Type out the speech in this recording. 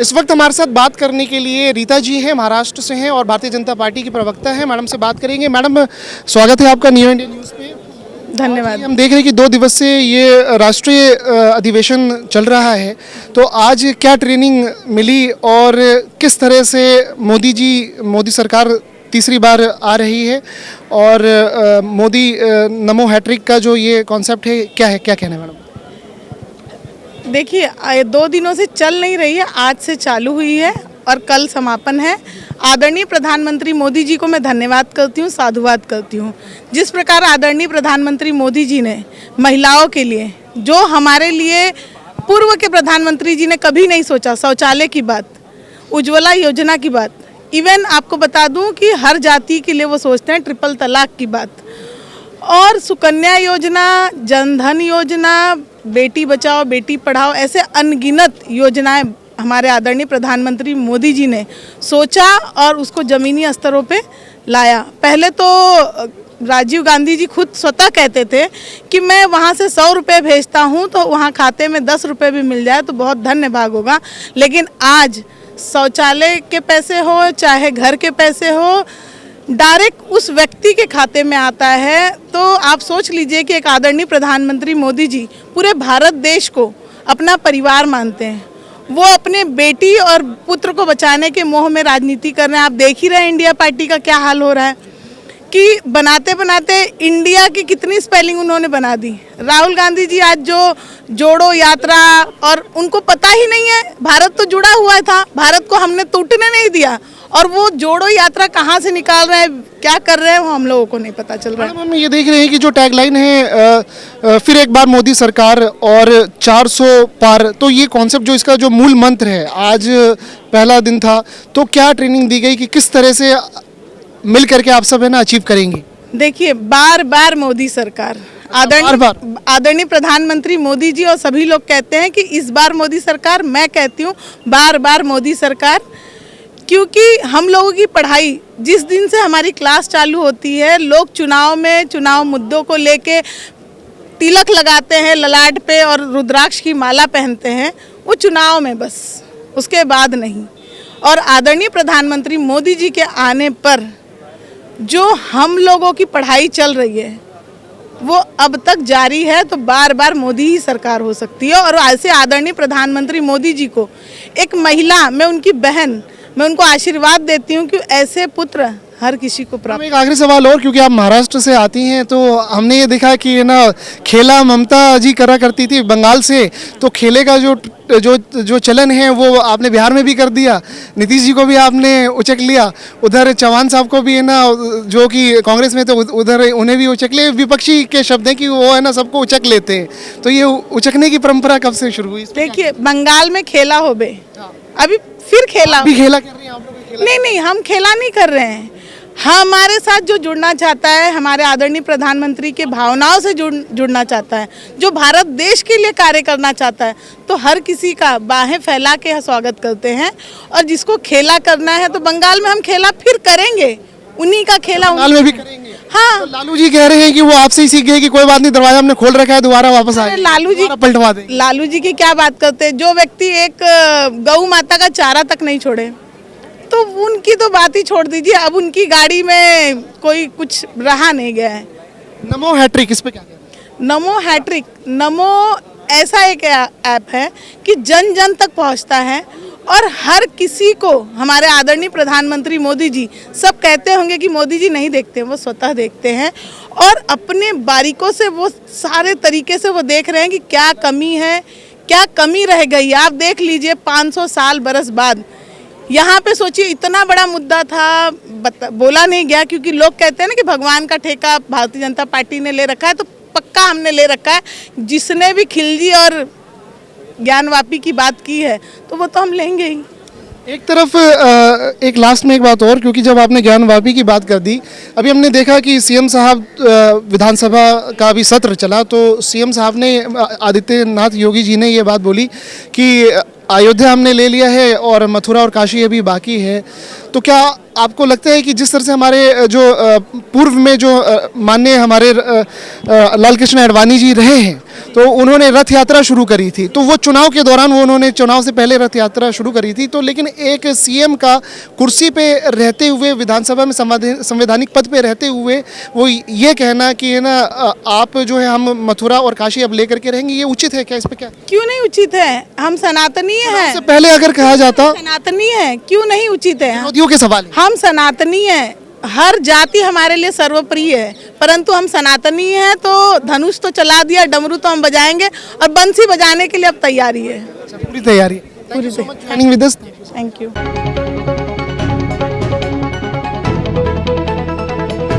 इस वक्त हमारे साथ बात करने के लिए रीता जी हैं, महाराष्ट्र से हैं और भारतीय जनता पार्टी की प्रवक्ता हैं। मैडम से बात करेंगे। मैडम, स्वागत है आपका न्यू इंडिया न्यूज़ पे। धन्यवाद। हम देख रहे हैं कि 2 दिवस से ये राष्ट्रीय अधिवेशन चल रहा है, तो आज क्या ट्रेनिंग मिली और किस तरह से मोदी सरकार तीसरी बार आ रही है और मोदी नमो हैट्रिक का जो ये कॉन्सेप्ट है, क्या कहना है मैडम? देखिए, 2 दिनों से चल नहीं रही है, आज से चालू हुई है और कल समापन है। आदरणीय प्रधानमंत्री मोदी जी को मैं धन्यवाद करती हूँ, साधुवाद करती हूँ। जिस प्रकार आदरणीय प्रधानमंत्री मोदी जी ने महिलाओं के लिए, जो हमारे लिए पूर्व के प्रधानमंत्री जी ने कभी नहीं सोचा, शौचालय की बात, उज्ज्वला योजना की बात, इवन आपको बता दूं कि हर जाति के लिए वो सोचते हैं, ट्रिपल तलाक की बात, और सुकन्या योजना, जनधन योजना, बेटी बचाओ बेटी पढ़ाओ, ऐसे अनगिनत योजनाएं हमारे आदरणीय प्रधानमंत्री मोदी जी ने सोचा और उसको ज़मीनी स्तरों पे लाया। पहले तो राजीव गांधी जी खुद स्वतः कहते थे कि मैं वहाँ से 100 रुपये भेजता हूँ तो वहाँ खाते में 10 रुपये भी मिल जाए तो बहुत धन्य भाग होगा। लेकिन आज शौचालय के पैसे हो चाहे घर के पैसे हो, डायरेक्ट उस व्यक्ति के खाते में आता है। तो आप सोच लीजिए कि एक आदरणीय प्रधानमंत्री मोदी जी पूरे भारत देश को अपना परिवार मानते हैं। वो अपने बेटी और पुत्र को बचाने के मोह में राजनीति कर रहे हैं। आप देख ही रहे हैं इंडिया पार्टी का क्या हाल हो रहा है कि बनाते बनाते इंडिया की कितनी स्पेलिंग उन्होंने बना दी। राहुल गांधी जी आज जो जोड़ो यात्रा, और उनको पता ही नहीं है, भारत तो जुड़ा हुआ था, भारत को हमने टूटने नहीं दिया, और वो जोड़ो यात्रा कहाँ से निकाल रहे हैं, क्या कर रहे हैं, वो हम लोगों को नहीं पता चल रहा है। हम ये देख रहे हैं कि जो टैगलाइन है फिर एक बार मोदी सरकार और 400 पार, तो ये कॉन्सेप्ट जो इसका जो मूल मंत्र है, आज पहला दिन था, तो क्या ट्रेनिंग दी गई कि किस तरह से मिल करके आप सब है ना अचीव करेंगे? देखिए, बार बार मोदी सरकार, आदरणीय प्रधानमंत्री मोदी जी और सभी लोग कहते हैं कि इस बार मोदी सरकार, मैं कहती हूँ बार बार मोदी सरकार, क्योंकि हम लोगों की पढ़ाई जिस दिन से हमारी क्लास चालू होती है, लोग चुनाव मुद्दों को लेके तिलक लगाते हैं ललाट पे और रुद्राक्ष की माला पहनते हैं, वो चुनाव में बस, उसके बाद नहीं। और आदरणीय प्रधानमंत्री मोदी जी के आने पर जो हम लोगों की पढ़ाई चल रही है वो अब तक जारी है, तो बार बार मोदी ही सरकार हो सकती है। और ऐसे आदरणीय प्रधानमंत्री मोदी जी को एक महिला, मैं उनकी बहन, मैं उनको आशीर्वाद देती हूँ कि ऐसे पुत्र हर किसी को प्राप्त। एक आखिरी सवाल और, क्योंकि आप महाराष्ट्र से आती हैं, तो हमने ये देखा कि ना खेला ममता जी करा करती थी बंगाल से, तो खेले का जो चलन है वो आपने बिहार में भी कर दिया। नीतीश जी को भी आपने उचक लिया, उधर चौहान साहब को भी है ना, जो कि कांग्रेस में थे, उधर उन्हें भी उचक लिया। विपक्षी के शब्द हैं कि वो है ना सबको उचक लेते हैं, तो ये उचकने की परंपरा कब से शुरू हुई? देखिए, बंगाल में खेला हो बे, अभी फिर खेला कर रही हैं आप लोग? नहीं, हम खेला नहीं कर रहे हैं। हमारे साथ जो जुड़ना चाहता है, हमारे आदरणीय प्रधानमंत्री के भावनाओं से जुड़ना चाहता है, जो भारत देश के लिए कार्य करना चाहता है, तो हर किसी का बाहें फैला के स्वागत करते हैं। और जिसको खेला करना है तो बंगाल में हम खेला फिर करेंगे, उन्हीं का खेला बंगाल में भी करेंगे। हाँ, तो लालू जी कह रहे हैं कि वो आपसे ही सीख गए कि कोई बात नहीं, दरवाजा हमने खोल रखा है, दोबारा वापस आए। लालू जी पलटवा दे। लालू जी की क्या बात करते हैं? जो व्यक्ति एक गौ माता का चारा तक नहीं छोड़े, तो उनकी तो बात ही छोड़ दीजिए। अब उनकी गाड़ी में कोई कुछ रहा नहीं गया है। नमो हैट्रिक, इस पे क्या कहते हैं? नमो हैट्रिक, नमो ऐसा एक ऐप है कि जन जन तक पहुंचता है और हर किसी को हमारे आदरणीय प्रधानमंत्री मोदी जी, सब कहते होंगे कि मोदी जी नहीं देखते, वो स्वतः देखते हैं और अपने बारीकों से वो सारे तरीके से वो देख रहे हैं कि क्या कमी है, क्या कमी रह गई। आप देख लीजिए, 500 साल बरस बाद यहाँ पे सोचिए, इतना बड़ा मुद्दा था, बोला नहीं गया, क्योंकि लोग कहते हैं ना कि भगवान का ठेका भारतीय जनता पार्टी ने ले रखा है, तो पक्का हमने ले रखा है। जिसने भी खिलजी और ज्ञानवापी की बात की है तो वो तो हम लेंगे ही। एक तरफ एक लास्ट में एक बात और, क्योंकि जब आपने ज्ञानवापी की बात कर दी, अभी हमने देखा कि सीएम साहब विधानसभा का भी सत्र चला, तो सीएम साहब ने, आदित्यनाथ योगी जी ने ये बात बोली कि अयोध्या हमने ले लिया है और मथुरा और काशी अभी बाकी है। तो क्या आपको लगता है कि जिस तरह से हमारे जो पूर्व में जो माननीय हमारे लाल कृष्ण आडवाणी जी रहे हैं, तो उन्होंने रथ यात्रा शुरू करी थी। तो वो चुनाव के दौरान उन्होंने चुनाव से पहले रथ यात्रा शुरू करी थी। तो लेकिन एक सीएम का कुर्सी पे रहते हुए, विधानसभा में संवैधानिक पद पे रहते हुए वो ये कहना कि है ना आप जो है हम मथुरा और काशी अब लेकर के रहेंगे, ये उचित है क्या? इस पे क्या क्यों नहीं उचित है? हम सनातनी हैं। से पहले अगर कहा जाता, सनातनी है, क्यों नहीं उचित है? विरोधियों के सवाल है। हम सनातनी हैं, हर जाति हमारे लिए सर्वप्रिय है, परंतु हम सनातनी हैं तो धनुष तो चला दिया, डमरू तो हम बजाएंगे और बंसी बजाने के लिए अब तैयारी है। पूरी तैयारी है। पूरी Joining with us. Thank you.